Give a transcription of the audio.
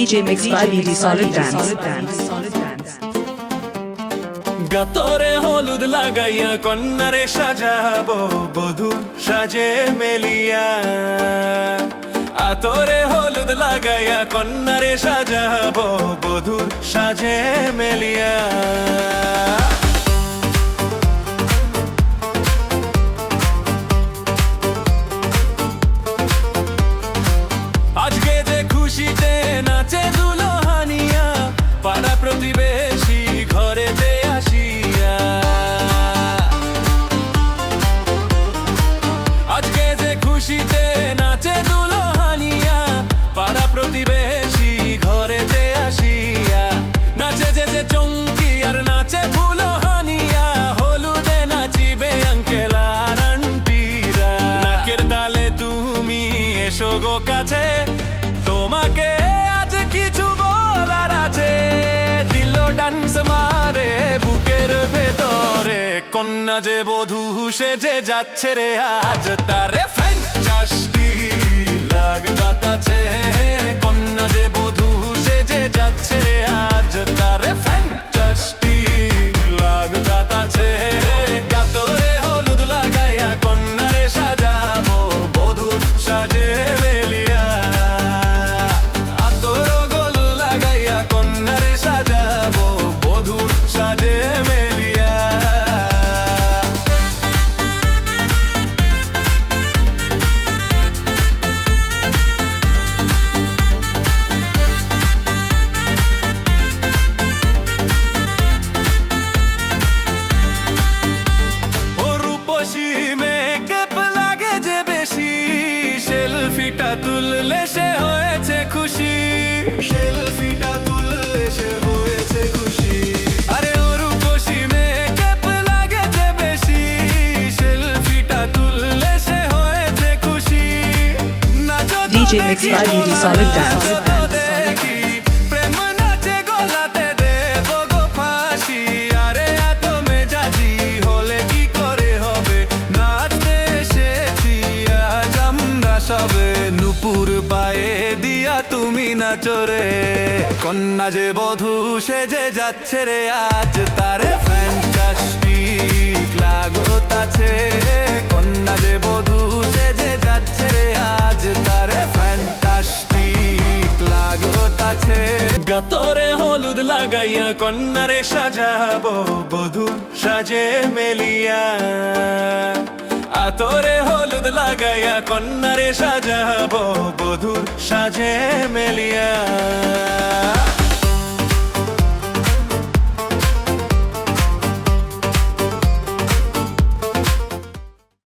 DJ mixed by BD Solid Dance. গাতরে হলুদ লাগাইয়া কন্যারে সাজাবো বধূ সাজে মেলিয়া আতরে হলুদ লাগাইয়া কন্যারে সাজাবো বধূ সাজে মেলিয়া আজকে যে খুশিতে নাচে দুলহানিয়া পাড়া প্রতিবেশী ঘরেতে আসিয়া আজকে যে খুশিতে নাচে দুলহানিয়া পাড়া প্রতিবেশী ঘরেতে আসিয়া নাচে যে চঙ্কি আর নাচে ফুলহানিয়া হলুদে নাচিবে আঙ্কেল আর আন্টিরা নাকের তালে তুমি এসো গো কাছে তোমাকে আজ কিছু বলার আছে দিল ডান্স মারে বুকের ভেতরে কন্যা যে বধূ সেজে যাচ্ছে রে আজ তারে ফ্যান্টাস্টি লাগতাছে কন্যা যে বধূ সেজে যাচ্ছে রে আজ তারে ফ্যান্টাস্টি লাগতাছে গাতরে হলুদ লাগাইয়া কন্যারে সাজাবো বধূ সাজে মেলিয়া আতর গোল লাগাইয়া কন্যারে সাজাবো বধূ সাজে মেলিয়া সেলফিটা তুললে সে হয়েছে খুশি সেলফিটা তুললে সে হয়েছে খুশি আরে ওর খুশি মেকআপ লাগে যে বেশি সেলফিটা তুললে সে হয়েছে খুশি না DJ mixed by BD Solid Dance. প্রেম নাচে গলাতে দেব গো ফাঁসি আরে এত মেজাজি হলে কি করে হবে নাচতে এসেছি আজ আমরা সবে নুপুর পায়ে দিয়া তুমি নাচরে কন্যা যে বধূ সেজে যাচ্ছে রে আজ তারে ফ্যান্টাস্টিক লাগতাছে কন্যা যে বধূ সেজে যাচ্ছে রে আজ তারে ফ্যান্টাস্টিক লাগতাছে গাতরে হলুদ লাগাইয়া কন্যারে সাজাবো বধূ সাজে মেলিয়া আতরে হলুদ লাগাইয়া কন্যারে সাজাবো বধূ সাজে মেলিয়া